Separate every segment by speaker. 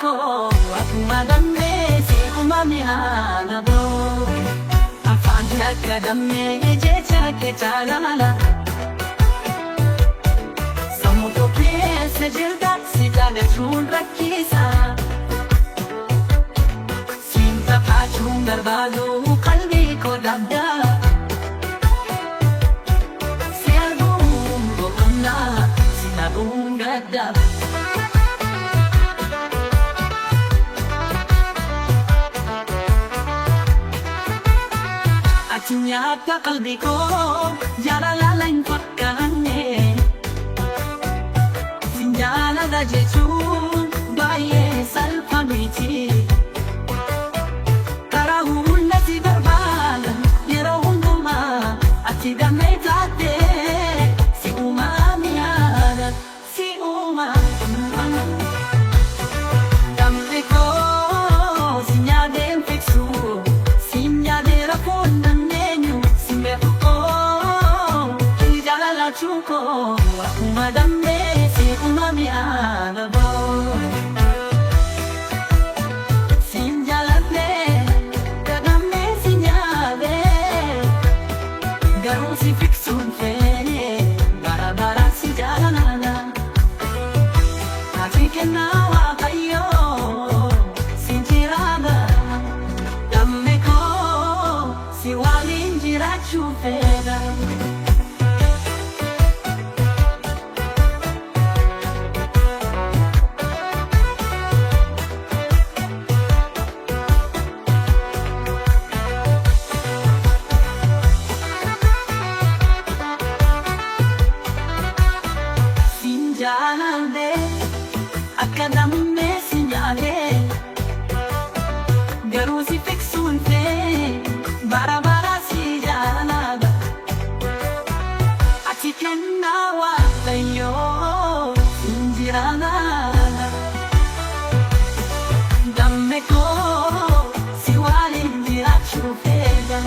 Speaker 1: chuko akkuma dammee si uumame haala boo afaan akka dammee jecha kee jaalala sammuu koo keessa jirta si jaalachuun rakkisa siin taphachuun barbaadu qalbii koo dabdaa si arguun boqonnaa si dhabuun gaddaa. Nyaata qalbii koo jaalala hin fakkaanne sin jaalala jechuun baay'ee salphaa miti karaa hunda si barbaada yeroo hundumaa ati dammee taatee si uumame haala si uumame dammee koo si nyaadeen fiksu si nyaadee rafuun chuko akkuma dammee si uumame haala boo siin jaaladhee dammee si nyaadhee garuu si fiksuun feene bara bara si jaalala ati kennaa waaqayyoo si jiraata dammee koo si waliin jiraachuu feena. Jaalale akka dammee si nyaadhee garuu si fiksuun feene bara bara si jaalala ati kennaa waaqayyoo sin jiraata dammee koo si waliin jiraachuu feena.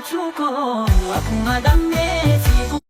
Speaker 1: Chuko akkuma dammee